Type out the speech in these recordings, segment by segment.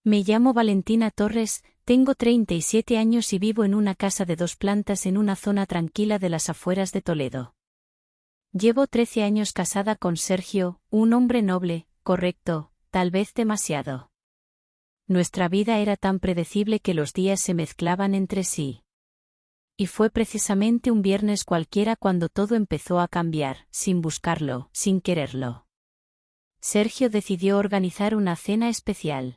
Me llamo Valentina Torres, tengo 37 años y vivo en una casa de 2 plantas en una zona tranquila de las afueras de Toledo. Llevo 13 años casada con Sergio, un hombre noble, correcto, tal vez demasiado. Nuestra vida era tan predecible que los días se mezclaban entre sí. Y fue precisamente un viernes cualquiera cuando todo empezó a cambiar, sin buscarlo, sin quererlo. Sergio decidió organizar una cena especial.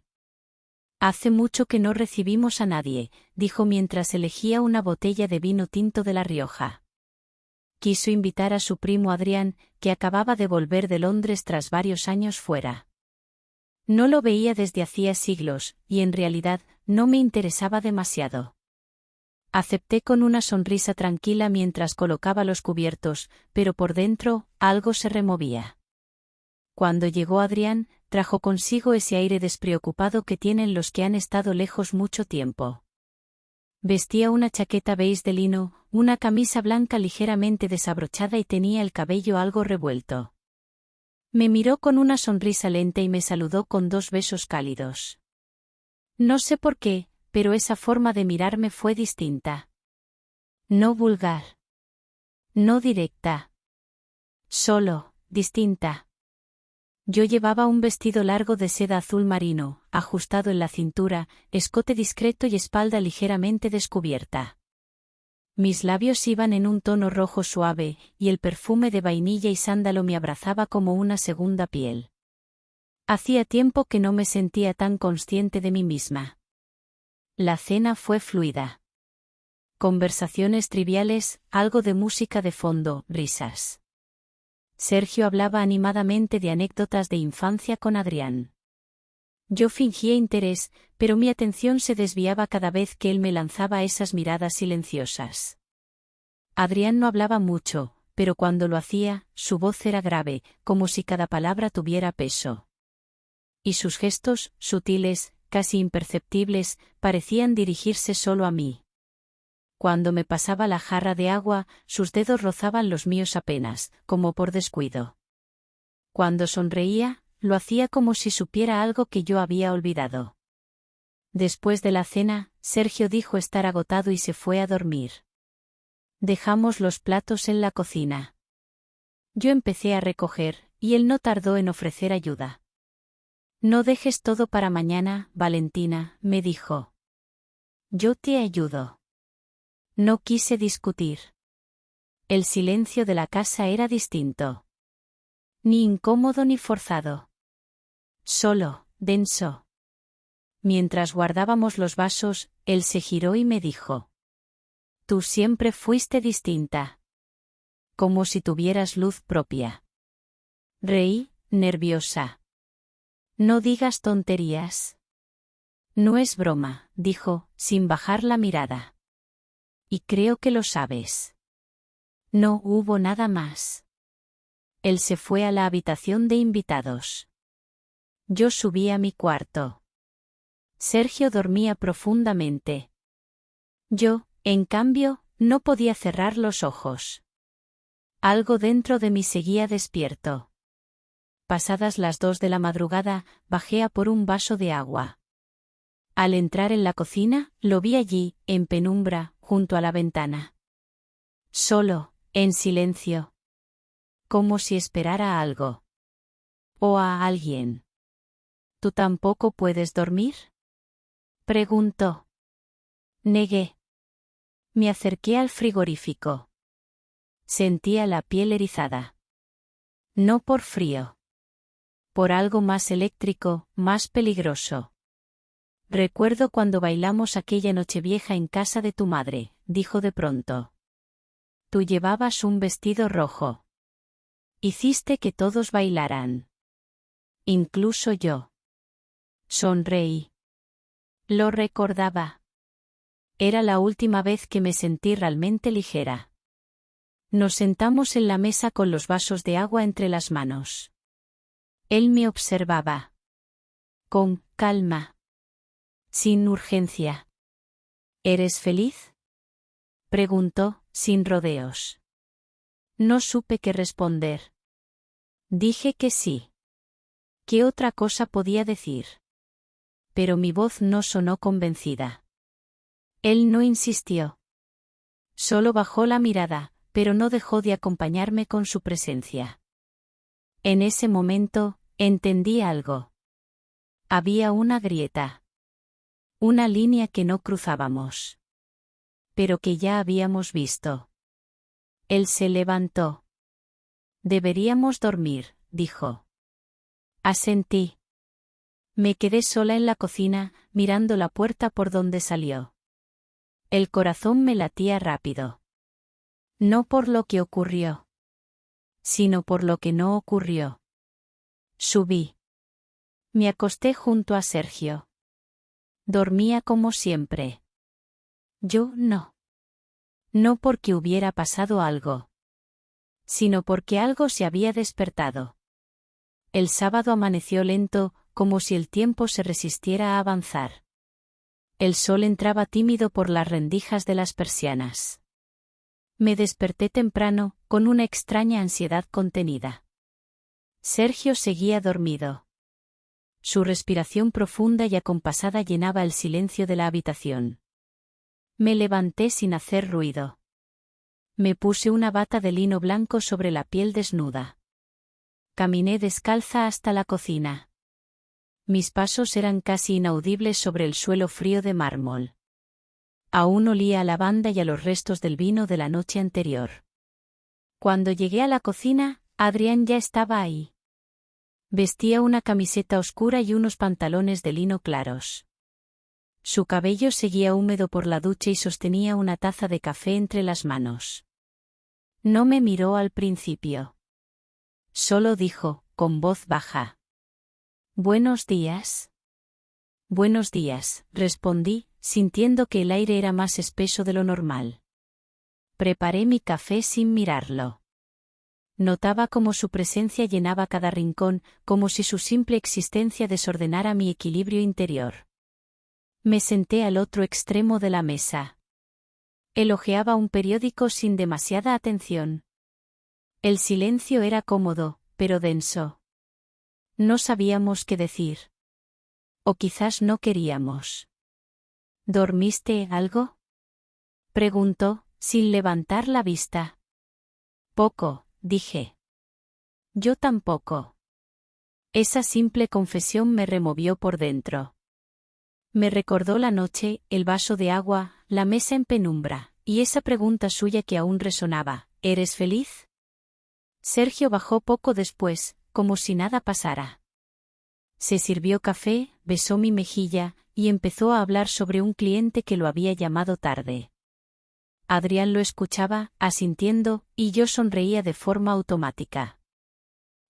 Hace mucho que no recibimos a nadie, dijo mientras elegía una botella de vino tinto de La Rioja. Quiso invitar a su primo Adrián, que acababa de volver de Londres tras varios años fuera. No lo veía desde hacía siglos, y en realidad, no me interesaba demasiado. Acepté con una sonrisa tranquila mientras colocaba los cubiertos, pero por dentro, algo se removía. Cuando llegó Adrián, trajo consigo ese aire despreocupado que tienen los que han estado lejos mucho tiempo. Vestía una chaqueta beige de lino, una camisa blanca ligeramente desabrochada y tenía el cabello algo revuelto. Me miró con una sonrisa lenta y me saludó con 2 besos cálidos. No sé por qué, pero esa forma de mirarme fue distinta. No vulgar. No directa. Solo, distinta. Yo llevaba un vestido largo de seda azul marino, ajustado en la cintura, escote discreto y espalda ligeramente descubierta. Mis labios iban en un tono rojo suave, y el perfume de vainilla y sándalo me abrazaba como una segunda piel. Hacía tiempo que no me sentía tan consciente de mí misma. La cena fue fluida. Conversaciones triviales, algo de música de fondo, risas. Sergio hablaba animadamente de anécdotas de infancia con Adrián. Yo fingía interés, pero mi atención se desviaba cada vez que él me lanzaba esas miradas silenciosas. Adrián no hablaba mucho, pero cuando lo hacía, su voz era grave, como si cada palabra tuviera peso. Y sus gestos, sutiles, casi imperceptibles, parecían dirigirse solo a mí. Cuando me pasaba la jarra de agua, sus dedos rozaban los míos apenas, como por descuido. Cuando sonreía, lo hacía como si supiera algo que yo había olvidado. Después de la cena, Sergio dijo estar agotado y se fue a dormir. Dejamos los platos en la cocina. Yo empecé a recoger, y él no tardó en ofrecer ayuda. No dejes todo para mañana, Valentina, me dijo. Yo te ayudo. No quise discutir. El silencio de la casa era distinto. Ni incómodo ni forzado. Solo, denso. Mientras guardábamos los vasos, él se giró y me dijo. Tú siempre fuiste distinta. Como si tuvieras luz propia. Reí, nerviosa. No digas tonterías. No es broma, dijo, sin bajar la mirada. Y creo que lo sabes. No hubo nada más. Él se fue a la habitación de invitados. Yo subí a mi cuarto. Sergio dormía profundamente. Yo, en cambio, no podía cerrar los ojos. Algo dentro de mí seguía despierto. Pasadas las 2 de la madrugada, bajé a por un vaso de agua. Al entrar en la cocina, lo vi allí, en penumbra, junto a la ventana. Solo, en silencio. Como si esperara algo. O a alguien. ¿Tú tampoco puedes dormir? Preguntó. Negué. Me acerqué al frigorífico. Sentía la piel erizada. No por frío. Por algo más eléctrico, más peligroso. Recuerdo cuando bailamos aquella Nochevieja en casa de tu madre, dijo de pronto. Tú llevabas un vestido rojo. Hiciste que todos bailaran. Incluso yo. Sonreí. Lo recordaba. Era la última vez que me sentí realmente ligera. Nos sentamos en la mesa con los vasos de agua entre las manos. Él me observaba. Con calma. Sin urgencia. ¿Eres feliz? Preguntó, sin rodeos. No supe qué responder. Dije que sí. ¿Qué otra cosa podía decir? pero mi voz no sonó convencida. Él no insistió. Solo bajó la mirada, pero no dejó de acompañarme con su presencia. En ese momento, entendí algo. Había una grieta. Una línea que no cruzábamos. Pero que ya habíamos visto. Él se levantó. Deberíamos dormir, dijo. Asentí. Me quedé sola en la cocina, mirando la puerta por donde salió. El corazón me latía rápido. No por lo que ocurrió, sino por lo que no ocurrió. Subí. Me acosté junto a Sergio. Dormía como siempre. Yo no. No porque hubiera pasado algo, sino porque algo se había despertado. El sábado amaneció lento, como si el tiempo se resistiera a avanzar. El sol entraba tímido por las rendijas de las persianas. Me desperté temprano, con una extraña ansiedad contenida. Sergio seguía dormido. Su respiración profunda y acompasada llenaba el silencio de la habitación. Me levanté sin hacer ruido. Me puse una bata de lino blanco sobre la piel desnuda. Caminé descalza hasta la cocina. Mis pasos eran casi inaudibles sobre el suelo frío de mármol. Aún olía a lavanda y a los restos del vino de la noche anterior. Cuando llegué a la cocina, Adrián ya estaba ahí. Vestía una camiseta oscura y unos pantalones de lino claros. Su cabello seguía húmedo por la ducha y sostenía una taza de café entre las manos. No me miró al principio. Solo dijo, con voz baja: «Buenos días». «Buenos días», respondí, sintiendo que el aire era más espeso de lo normal. Preparé mi café sin mirarlo. Notaba cómo su presencia llenaba cada rincón, como si su simple existencia desordenara mi equilibrio interior. Me senté al otro extremo de la mesa. Él hojeaba un periódico sin demasiada atención. El silencio era cómodo, pero denso. No sabíamos qué decir. O quizás no queríamos. «¿Dormiste algo?», preguntó, sin levantar la vista. «Poco», dije. «Yo tampoco». Esa simple confesión me removió por dentro. Me recordó la noche, el vaso de agua, la mesa en penumbra, y esa pregunta suya que aún resonaba: «¿Eres feliz?». Sergio bajó poco después, como si nada pasara. Se sirvió café, besó mi mejilla, y empezó a hablar sobre un cliente que lo había llamado tarde. Adrián lo escuchaba, asintiendo, y yo sonreía de forma automática.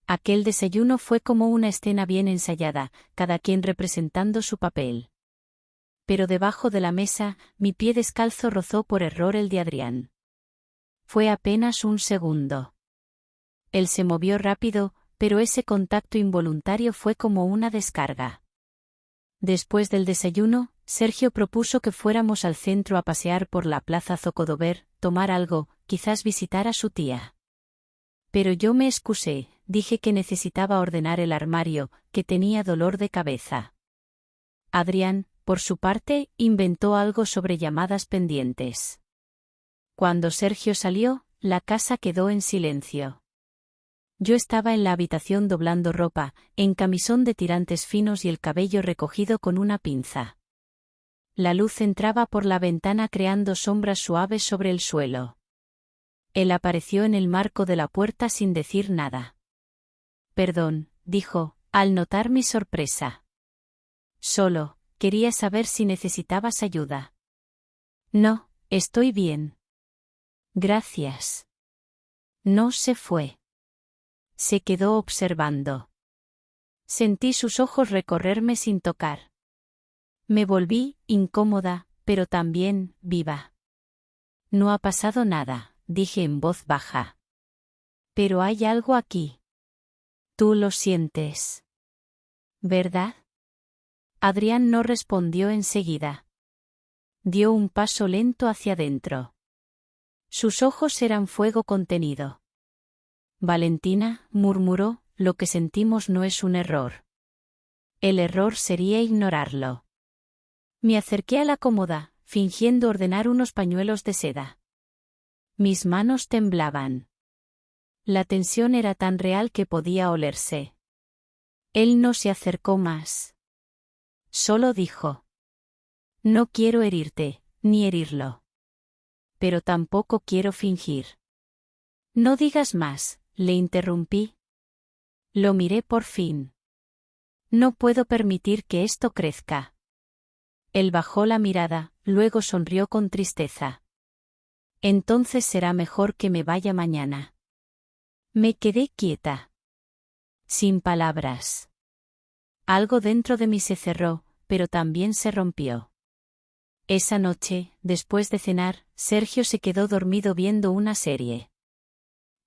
Aquel desayuno fue como una escena bien ensayada, cada quien representando su papel. Pero debajo de la mesa, mi pie descalzo rozó por error el de Adrián. Fue apenas un segundo. Él se movió rápido, pero ese contacto involuntario fue como una descarga. Después del desayuno, Sergio propuso que fuéramos al centro a pasear por la plaza Zocodover, tomar algo, quizás visitar a su tía. Pero yo me excusé, dije que necesitaba ordenar el armario, que tenía dolor de cabeza. Adrián, por su parte, inventó algo sobre llamadas pendientes. Cuando Sergio salió, la casa quedó en silencio. Yo estaba en la habitación doblando ropa, en camisón de tirantes finos y el cabello recogido con una pinza. La luz entraba por la ventana creando sombras suaves sobre el suelo. Él apareció en el marco de la puerta sin decir nada. «Perdón», dijo, al notar mi sorpresa. «Solo quería saber si necesitabas ayuda». «No, estoy bien». «Gracias». No se fue. Se quedó observando. Sentí sus ojos recorrerme sin tocar. Me volví, incómoda, pero también, viva. «No ha pasado nada», dije en voz baja. «Pero hay algo aquí. Tú lo sientes, ¿verdad?». Adrián no respondió enseguida. Dio un paso lento hacia adentro. Sus ojos eran fuego contenido. «Valentina», murmuró, «lo que sentimos no es un error. El error sería ignorarlo. Me acerqué a la cómoda, fingiendo ordenar unos pañuelos de seda. Mis manos temblaban. La tensión era tan real que podía olerse. Él no se acercó más. Solo dijo: no quiero herirte, ni herirlo. Pero tampoco quiero fingir. No digas más, le interrumpí. Lo miré por fin. No puedo permitir que esto crezca. Él bajó la mirada, luego sonrió con tristeza. Entonces será mejor que me vaya mañana. Me quedé quieta. Sin palabras. Algo dentro de mí se cerró, pero también se rompió. Esa noche, después de cenar, Sergio se quedó dormido viendo una serie.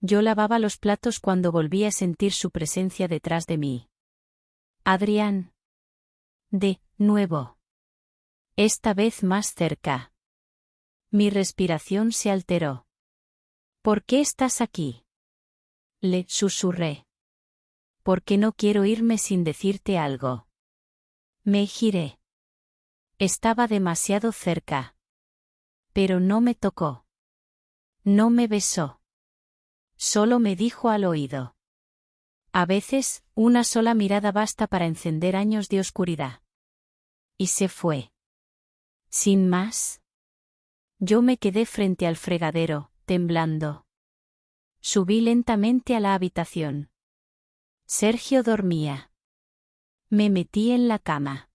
Yo lavaba los platos cuando volví a sentir su presencia detrás de mí. Adrián. De nuevo. Esta vez más cerca. Mi respiración se alteró. ¿Por qué estás aquí? Le susurré. Porque no quiero irme sin decirte algo. Me giré. Estaba demasiado cerca. Pero no me tocó. No me besó. Solo me dijo al oído. A veces, una sola mirada basta para encender años de oscuridad. Y se fue. Sin más. Yo me quedé frente al fregadero, temblando. Subí lentamente a la habitación. Sergio dormía. Me metí en la cama.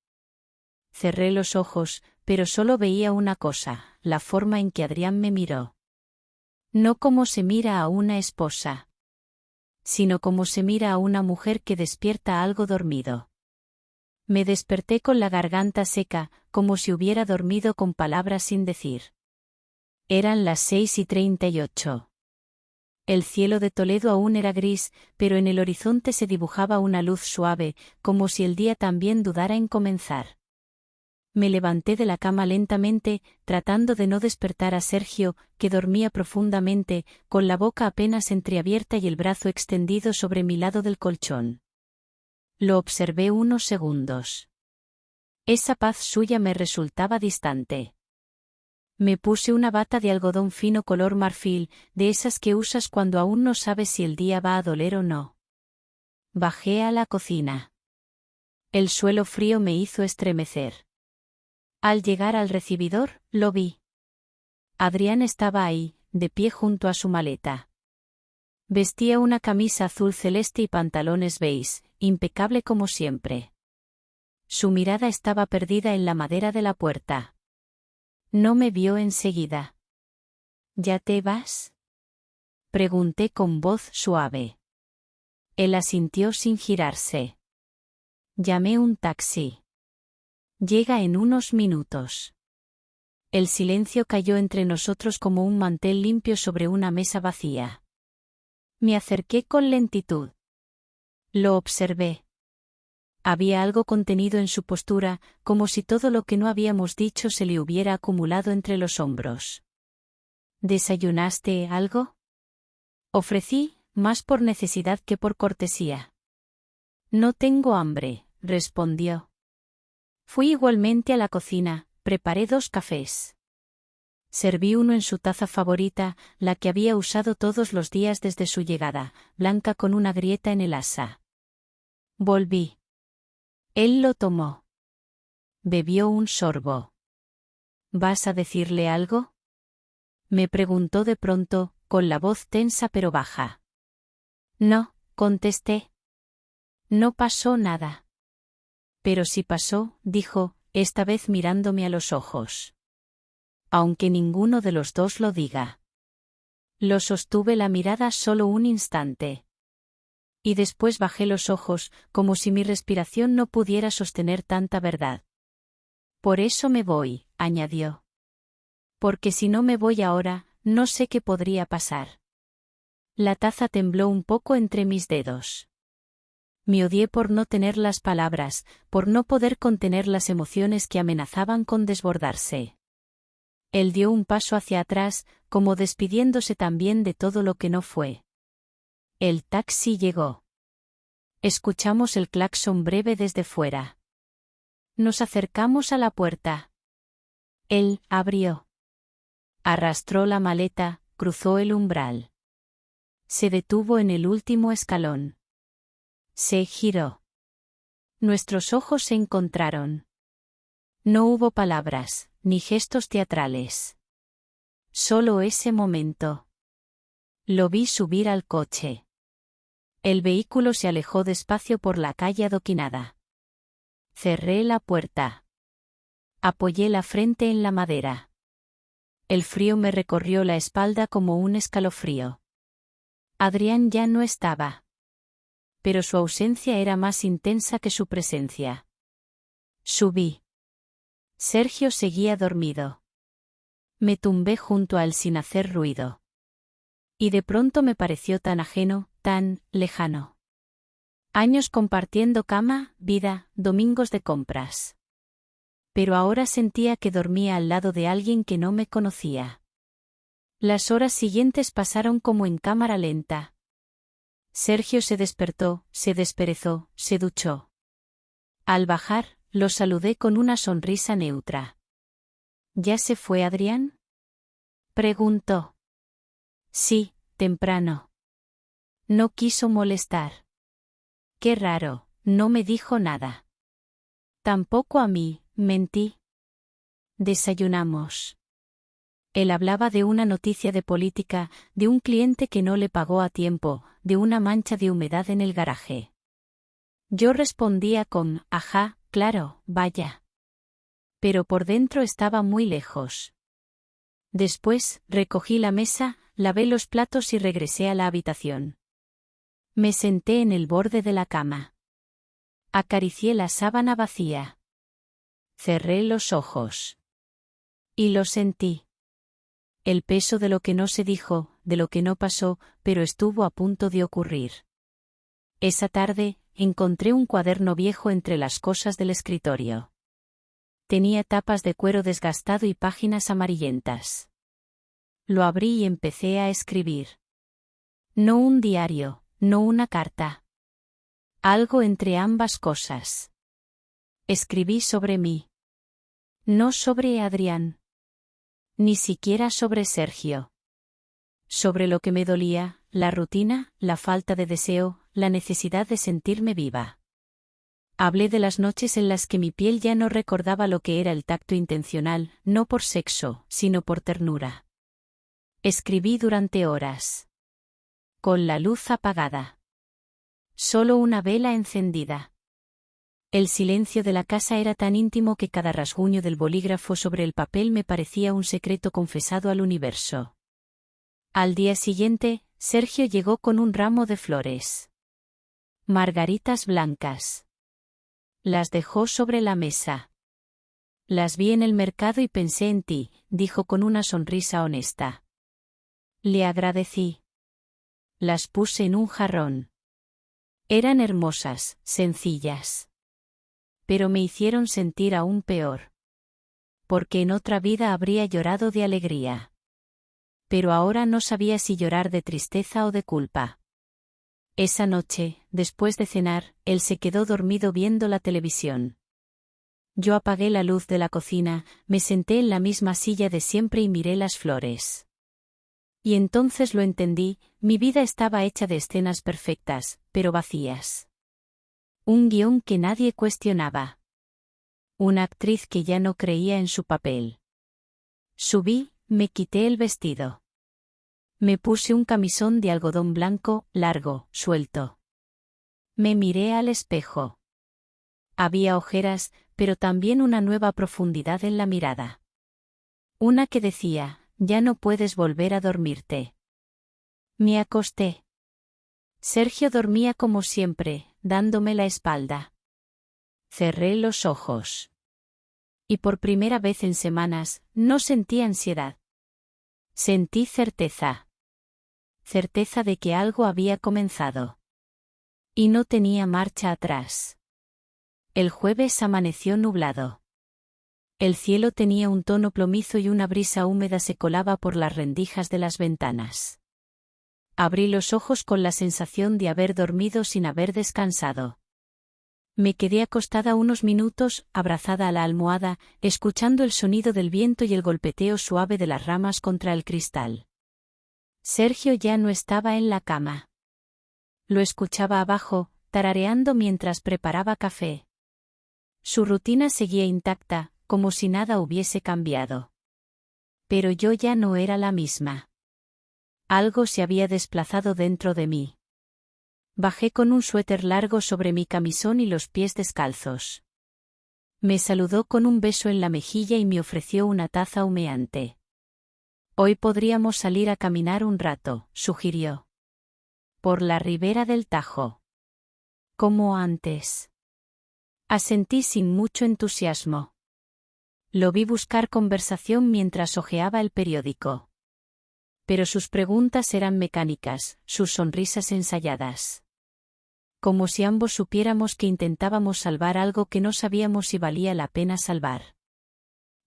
Cerré los ojos, pero solo veía una cosa, la forma en que Adrián me miró. No como se mira a una esposa, sino como se mira a una mujer que despierta algo dormido. Me desperté con la garganta seca, como si hubiera dormido con palabras sin decir. Eran las 6:38. El cielo de Toledo aún era gris, pero en el horizonte se dibujaba una luz suave, como si el día también dudara en comenzar. Me levanté de la cama lentamente, tratando de no despertar a Sergio, que dormía profundamente, con la boca apenas entreabierta y el brazo extendido sobre mi lado del colchón. Lo observé unos segundos. Esa paz suya me resultaba distante. Me puse una bata de algodón fino color marfil, de esas que usas cuando aún no sabes si el día va a doler o no. Bajé a la cocina. El suelo frío me hizo estremecer. Al llegar al recibidor, lo vi. Adrián estaba ahí, de pie junto a su maleta. Vestía una camisa azul celeste y pantalones beige, impecable como siempre. Su mirada estaba perdida en la madera de la puerta. No me vio enseguida. ¿Ya te vas? Pregunté con voz suave. Él asintió sin girarse. Llamé un taxi. Llega en unos minutos. El silencio cayó entre nosotros como un mantel limpio sobre una mesa vacía. Me acerqué con lentitud. Lo observé. Había algo contenido en su postura, como si todo lo que no habíamos dicho se le hubiera acumulado entre los hombros. ¿Desayunaste algo? Ofrecí, más por necesidad que por cortesía. No tengo hambre, respondió. Fui igualmente a la cocina, preparé 2 cafés. Serví uno en su taza favorita, la que había usado todos los días desde su llegada, blanca con una grieta en el asa. Volví. Él lo tomó. Bebió un sorbo. ¿Vas a decirle algo? Me preguntó de pronto, con la voz tensa pero baja. No, contesté. No pasó nada. Pero sí pasó, dijo, esta vez mirándome a los ojos. Aunque ninguno de los dos lo diga. Lo sostuve la mirada solo un instante. Y después bajé los ojos, como si mi respiración no pudiera sostener tanta verdad. Por eso me voy, añadió. Porque si no me voy ahora, no sé qué podría pasar. La taza tembló un poco entre mis dedos. Me odié por no tener las palabras, por no poder contener las emociones que amenazaban con desbordarse. Él dio un paso hacia atrás, como despidiéndose también de todo lo que no fue. El taxi llegó. Escuchamos el claxon breve desde fuera. Nos acercamos a la puerta. Él abrió. Arrastró la maleta, cruzó el umbral. Se detuvo en el último escalón. Se giró. Nuestros ojos se encontraron. No hubo palabras, ni gestos teatrales. Solo ese momento. Lo vi subir al coche. El vehículo se alejó despacio por la calle adoquinada. Cerré la puerta. Apoyé la frente en la madera. El frío me recorrió la espalda como un escalofrío. Adrián ya no estaba. Pero su ausencia era más intensa que su presencia. Subí. Sergio seguía dormido. Me tumbé junto a él sin hacer ruido. Y de pronto me pareció tan ajeno, tan lejano. Años compartiendo cama, vida, domingos de compras. Pero ahora sentía que dormía al lado de alguien que no me conocía. Las horas siguientes pasaron como en cámara lenta. Sergio se despertó, se desperezó, se duchó. Al bajar, lo saludé con una sonrisa neutra. ¿Ya se fue Adrián? Preguntó. Sí, temprano. No quiso molestar. Qué raro, no me dijo nada. Tampoco a mí, mentí. Desayunamos. Él hablaba de una noticia de política, de un cliente que no le pagó a tiempo, de una mancha de humedad en el garaje. Yo respondía con, ajá, claro, vaya. Pero por dentro estaba muy lejos. Después, recogí la mesa, lavé los platos y regresé a la habitación. Me senté en el borde de la cama. Acaricié la sábana vacía. Cerré los ojos. Y lo sentí. El peso de lo que no se dijo, de lo que no pasó, pero estuvo a punto de ocurrir. Esa tarde, encontré un cuaderno viejo entre las cosas del escritorio. Tenía tapas de cuero desgastado y páginas amarillentas. Lo abrí y empecé a escribir. No un diario, no una carta. Algo entre ambas cosas. Escribí sobre mí. No sobre Adrián. Ni siquiera sobre Sergio. Sobre lo que me dolía, la rutina, la falta de deseo, la necesidad de sentirme viva. Hablé de las noches en las que mi piel ya no recordaba lo que era el tacto intencional, no por sexo, sino por ternura. Escribí durante horas. Con la luz apagada. Solo una vela encendida. El silencio de la casa era tan íntimo que cada rasguño del bolígrafo sobre el papel me parecía un secreto confesado al universo. Al día siguiente, Sergio llegó con un ramo de flores. Margaritas blancas. Las dejó sobre la mesa. Las vi en el mercado y pensé en ti, dijo con una sonrisa honesta. Le agradecí. Las puse en un jarrón. Eran hermosas, sencillas. Pero me hicieron sentir aún peor. Porque en otra vida habría llorado de alegría. Pero ahora no sabía si llorar de tristeza o de culpa. Esa noche, después de cenar, él se quedó dormido viendo la televisión. Yo apagué la luz de la cocina, me senté en la misma silla de siempre y miré las flores. Y entonces lo entendí, mi vida estaba hecha de escenas perfectas, pero vacías. Un guión que nadie cuestionaba. Una actriz que ya no creía en su papel. Subí, me quité el vestido. Me puse un camisón de algodón blanco, largo, suelto. Me miré al espejo. Había ojeras, pero también una nueva profundidad en la mirada. Una que decía, ya no puedes volver a dormirte. Me acosté. Sergio dormía como siempre, dándome la espalda. Cerré los ojos. Y por primera vez en semanas, no sentí ansiedad. Sentí certeza. Certeza de que algo había comenzado. Y no tenía marcha atrás. El jueves amaneció nublado. El cielo tenía un tono plomizo y una brisa húmeda se colaba por las rendijas de las ventanas. Abrí los ojos con la sensación de haber dormido sin haber descansado. Me quedé acostada unos minutos, abrazada a la almohada, escuchando el sonido del viento y el golpeteo suave de las ramas contra el cristal. Sergio ya no estaba en la cama. Lo escuchaba abajo, tarareando mientras preparaba café. Su rutina seguía intacta, como si nada hubiese cambiado. Pero yo ya no era la misma. Algo se había desplazado dentro de mí. Bajé con un suéter largo sobre mi camisón y los pies descalzos. Me saludó con un beso en la mejilla y me ofreció una taza humeante. Hoy podríamos salir a caminar un rato, sugirió. Por la ribera del Tajo. Como antes. Asentí sin mucho entusiasmo. Lo vi buscar conversación mientras hojeaba el periódico. Pero sus preguntas eran mecánicas, sus sonrisas ensayadas. Como si ambos supiéramos que intentábamos salvar algo que no sabíamos si valía la pena salvar.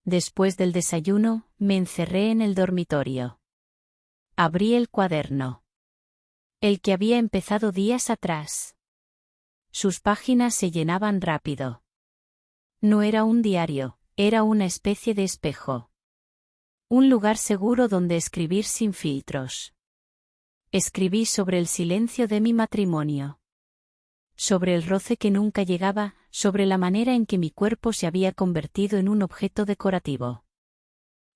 Después del desayuno, me encerré en el dormitorio. Abrí el cuaderno. El que había empezado días atrás. Sus páginas se llenaban rápido. No era un diario, era una especie de espejo. Un lugar seguro donde escribir sin filtros. Escribí sobre el silencio de mi matrimonio. Sobre el roce que nunca llegaba, sobre la manera en que mi cuerpo se había convertido en un objeto decorativo.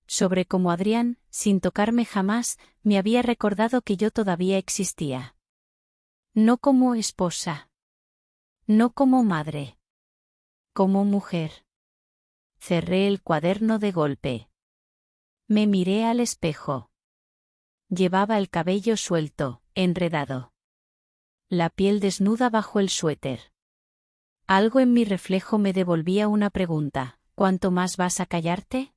Sobre cómo Adrián, sin tocarme jamás, me había recordado que yo todavía existía. No como esposa. No como madre. Como mujer. Cerré el cuaderno de golpe. Me miré al espejo. Llevaba el cabello suelto, enredado. La piel desnuda bajo el suéter. Algo en mi reflejo me devolvía una pregunta: ¿cuánto más vas a callarte?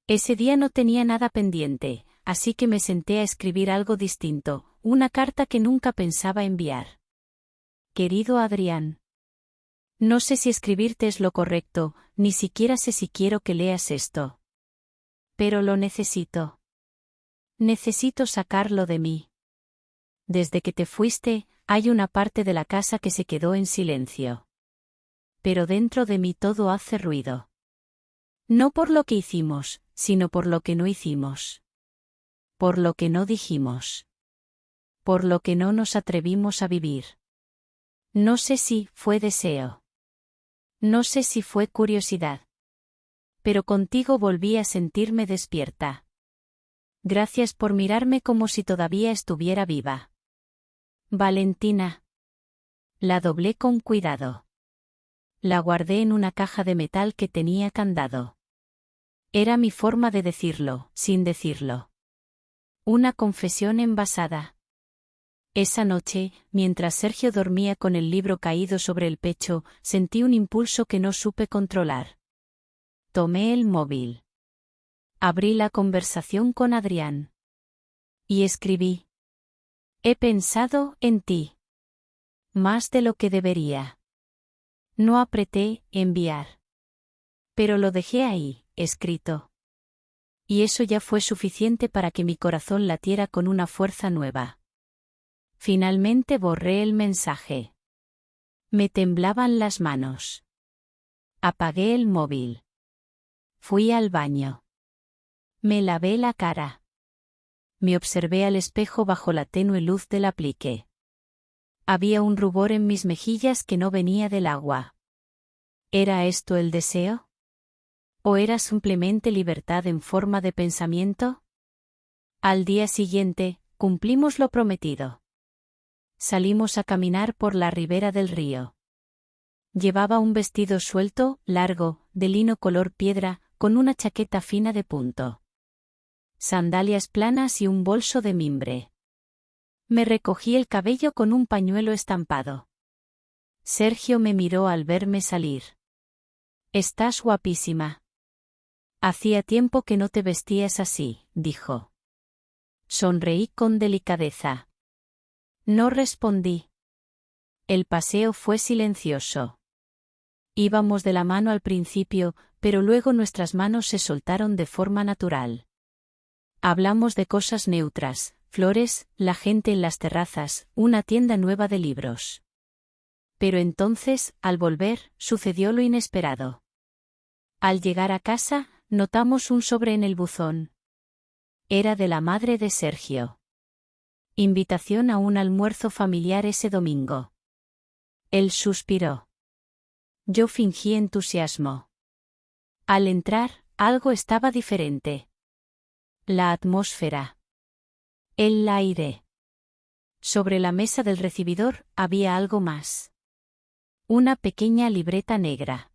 Ese día no tenía nada pendiente, así que me senté a escribir algo distinto, una carta que nunca pensaba enviar. Querido Adrián. No sé si escribirte es lo correcto, ni siquiera sé si quiero que leas esto. Pero lo necesito. Necesito sacarlo de mí. Desde que te fuiste, hay una parte de la casa que se quedó en silencio. Pero dentro de mí todo hace ruido. No por lo que hicimos, sino por lo que no hicimos. Por lo que no dijimos. Por lo que no nos atrevimos a vivir. No sé si fue deseo. No sé si fue curiosidad. Pero contigo volví a sentirme despierta. Gracias por mirarme como si todavía estuviera viva. Valentina. La doblé con cuidado. La guardé en una caja de metal que tenía candado. Era mi forma de decirlo, sin decirlo. Una confesión envasada. Esa noche, mientras Sergio dormía con el libro caído sobre el pecho, sentí un impulso que no supe controlar. Tomé el móvil. Abrí la conversación con Adrián. Y escribí. He pensado en ti. Más de lo que debería. No apreté enviar. Pero lo dejé ahí, escrito. Y eso ya fue suficiente para que mi corazón latiera con una fuerza nueva. Finalmente borré el mensaje. Me temblaban las manos. Apagué el móvil. Fui al baño. Me lavé la cara. Me observé al espejo bajo la tenue luz del aplique. Había un rubor en mis mejillas que no venía del agua. ¿Era esto el deseo? ¿O era simplemente libertad en forma de pensamiento? Al día siguiente, cumplimos lo prometido. Salimos a caminar por la ribera del río. Llevaba un vestido suelto, largo, de lino color piedra, con una chaqueta fina de punto. Sandalias planas y un bolso de mimbre. Me recogí el cabello con un pañuelo estampado. Sergio me miró al verme salir. Estás guapísima. Hacía tiempo que no te vestías así, dijo. Sonreí con delicadeza. No respondí. El paseo fue silencioso. Íbamos de la mano al principio, pero luego nuestras manos se soltaron de forma natural. Hablamos de cosas neutras, flores, la gente en las terrazas, una tienda nueva de libros. Pero entonces, al volver, sucedió lo inesperado. Al llegar a casa, notamos un sobre en el buzón. Era de la madre de Sergio. Invitación a un almuerzo familiar ese domingo. Él suspiró. Yo fingí entusiasmo. Al entrar, algo estaba diferente. La atmósfera. El aire. Sobre la mesa del recibidor había algo más. Una pequeña libreta negra.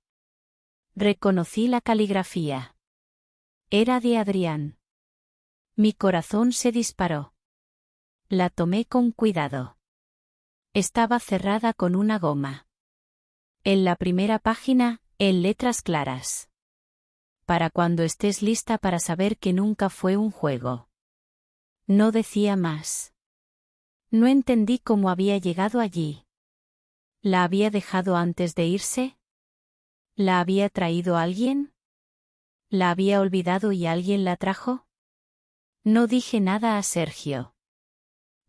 Reconocí la caligrafía. Era de Adrián. Mi corazón se disparó. La tomé con cuidado. Estaba cerrada con una goma. En la primera página, en letras claras. Para cuando estés lista para saber que nunca fue un juego. No decía más. No entendí cómo había llegado allí. ¿La había dejado antes de irse? ¿La había traído alguien? ¿La había olvidado y alguien la trajo? No dije nada a Sergio.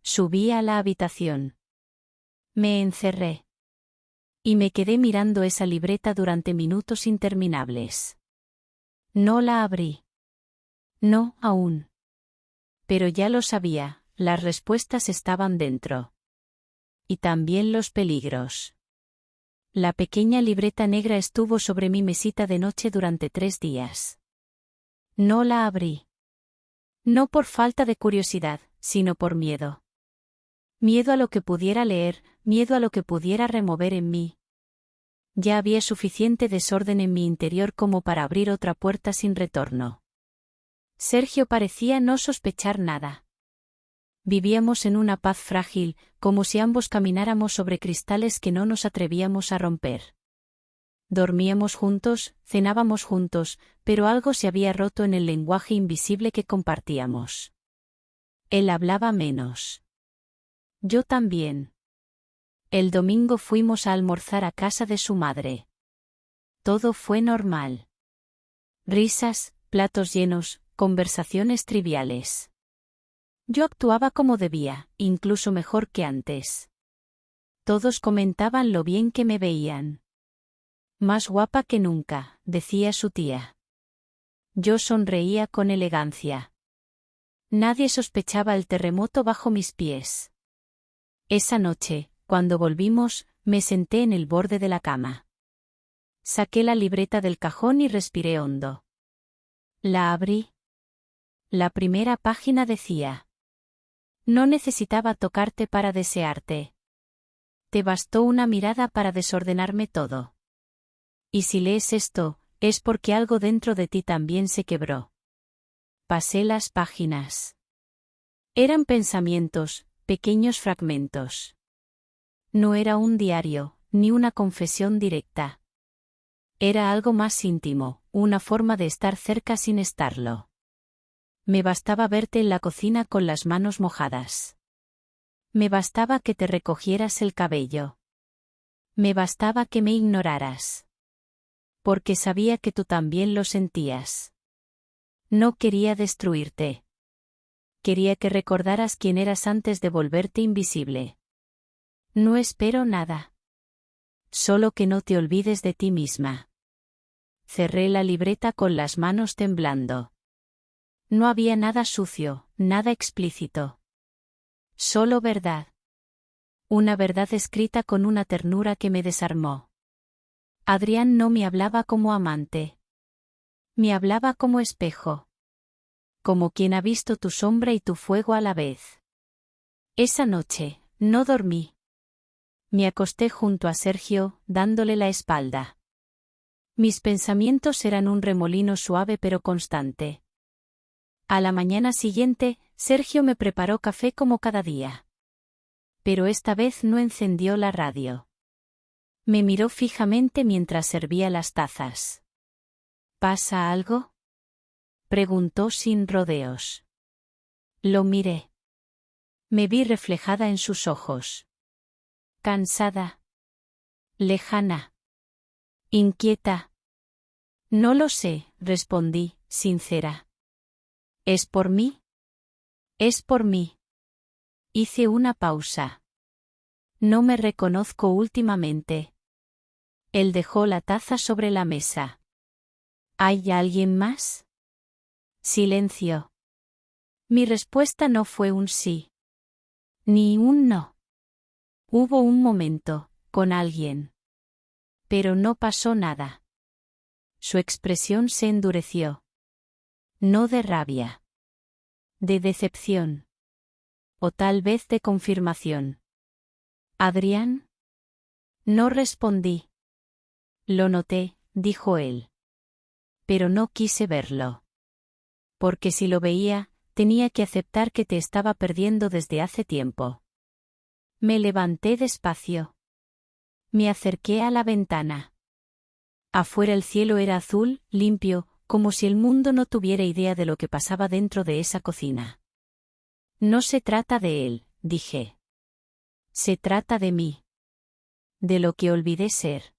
Subí a la habitación. Me encerré. Y me quedé mirando esa libreta durante minutos interminables. No la abrí. No, aún. Pero ya lo sabía, las respuestas estaban dentro. Y también los peligros. La pequeña libreta negra estuvo sobre mi mesita de noche durante 3 días. No la abrí. No por falta de curiosidad, sino por miedo. Miedo a lo que pudiera leer, miedo a lo que pudiera remover en mí. Ya había suficiente desorden en mi interior como para abrir otra puerta sin retorno. Sergio parecía no sospechar nada. Vivíamos en una paz frágil, como si ambos camináramos sobre cristales que no nos atrevíamos a romper. Dormíamos juntos, cenábamos juntos, pero algo se había roto en el lenguaje invisible que compartíamos. Él hablaba menos. Yo también. El domingo fuimos a almorzar a casa de su madre. Todo fue normal. Risas, platos llenos, conversaciones triviales. Yo actuaba como debía, incluso mejor que antes. Todos comentaban lo bien que me veían. Más guapa que nunca, decía su tía. Yo sonreía con elegancia. Nadie sospechaba el terremoto bajo mis pies. Esa noche, cuando volvimos, me senté en el borde de la cama. Saqué la libreta del cajón y respiré hondo. La abrí. La primera página decía: no necesitaba tocarte para desearte. Te bastó una mirada para desordenarme todo. Y si lees esto, es porque algo dentro de ti también se quebró. Pasé las páginas. Eran pensamientos, pequeños fragmentos. No era un diario, ni una confesión directa. Era algo más íntimo, una forma de estar cerca sin estarlo. Me bastaba verte en la cocina con las manos mojadas. Me bastaba que te recogieras el cabello. Me bastaba que me ignoraras. Porque sabía que tú también lo sentías. No quería destruirte. Quería que recordaras quién eras antes de volverte invisible. No espero nada. Solo que no te olvides de ti misma. Cerré la libreta con las manos temblando. No había nada sucio, nada explícito. Solo verdad. Una verdad escrita con una ternura que me desarmó. Adrián no me hablaba como amante. Me hablaba como espejo. Como quien ha visto tu sombra y tu fuego a la vez. Esa noche, no dormí. Me acosté junto a Sergio, dándole la espalda. Mis pensamientos eran un remolino suave pero constante. A la mañana siguiente, Sergio me preparó café como cada día. Pero esta vez no encendió la radio. Me miró fijamente mientras servía las tazas. ¿Pasa algo?, preguntó sin rodeos. Lo miré. Me vi reflejada en sus ojos. Cansada. Lejana. Inquieta. No lo sé, respondí, sincera. ¿Es por mí? Es por mí. Hice una pausa. No me reconozco últimamente. Él dejó la taza sobre la mesa. ¿Hay alguien más? Silencio. Mi respuesta no fue un sí. Ni un no. Hubo un momento, con alguien. Pero no pasó nada. Su expresión se endureció. No de rabia. De decepción. O tal vez de confirmación. ¿Adrián? No respondí. Lo noté, dijo él. Pero no quise verlo. Porque si lo veía, tenía que aceptar que te estaba perdiendo desde hace tiempo. Me levanté despacio. Me acerqué a la ventana. Afuera el cielo era azul, limpio, como si el mundo no tuviera idea de lo que pasaba dentro de esa cocina. No se trata de él, dije. Se trata de mí. De lo que olvidé ser.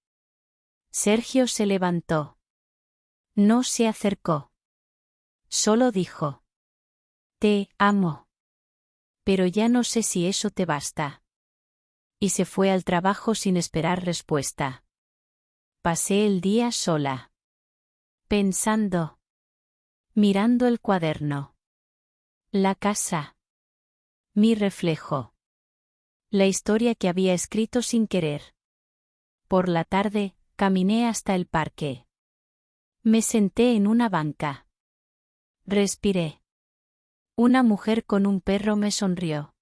Sergio se levantó. No se acercó. Solo dijo. Te amo. Pero ya no sé si eso te basta. Y se fue al trabajo sin esperar respuesta. Pasé el día sola. Pensando. Mirando el cuaderno. La casa. Mi reflejo. La historia que había escrito sin querer. Por la tarde, caminé hasta el parque. Me senté en una banca. Respiré. Una mujer con un perro me sonrió.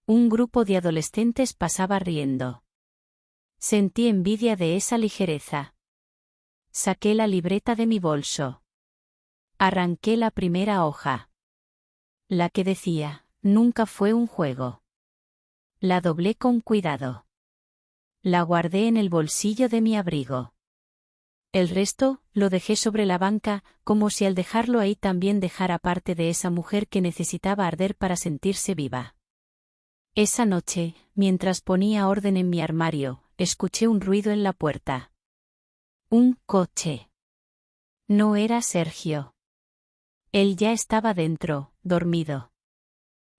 Un grupo de adolescentes pasaba riendo. Sentí envidia de esa ligereza. Saqué la libreta de mi bolso. Arranqué la primera hoja. La que decía, nunca fue un juego. La doblé con cuidado. La guardé en el bolsillo de mi abrigo. El resto, lo dejé sobre la banca, como si al dejarlo ahí también dejara parte de esa mujer que necesitaba arder para sentirse viva. Esa noche, mientras ponía orden en mi armario, escuché un ruido en la puerta. Un coche. No era Sergio. Él ya estaba dentro, dormido.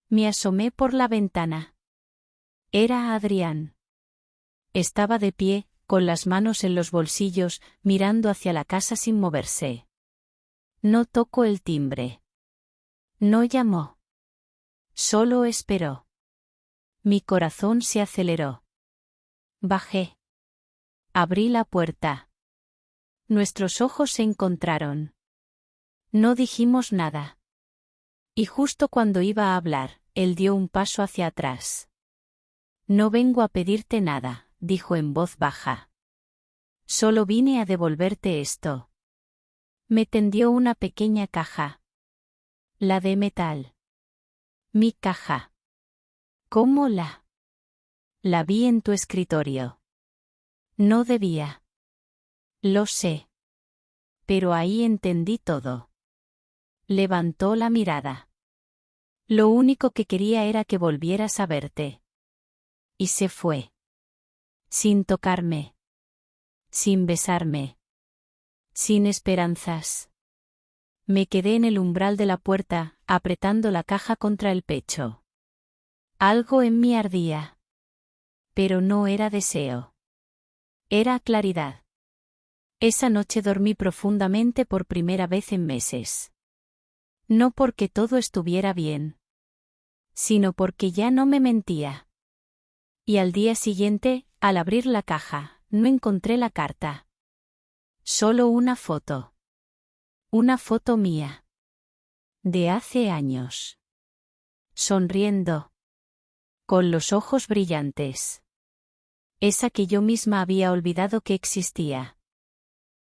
Me asomé por la ventana. Era Adrián. Estaba de pie, con las manos en los bolsillos, mirando hacia la casa sin moverse. No tocó el timbre. No llamó. Solo esperó. Mi corazón se aceleró. Bajé. Abrí la puerta. Nuestros ojos se encontraron. No dijimos nada. Y justo cuando iba a hablar, él dio un paso hacia atrás. No vengo a pedirte nada, dijo en voz baja. Solo vine a devolverte esto. Me tendió una pequeña caja. La de metal. Mi caja. ¿Cómo la? La vi en tu escritorio. No debía. Lo sé. Pero ahí entendí todo. Levantó la mirada. Lo único que quería era que volvieras a verte. Y se fue. Sin tocarme. Sin besarme. Sin esperanzas. Me quedé en el umbral de la puerta, apretando la caja contra el pecho. Algo en mí ardía. Pero no era deseo. Era claridad. Esa noche dormí profundamente por primera vez en meses. No porque todo estuviera bien, sino porque ya no me mentía. Y al día siguiente, al abrir la caja, no encontré la carta. Solo una foto. Una foto mía. De hace años. Sonriendo. Con los ojos brillantes. Esa que yo misma había olvidado que existía.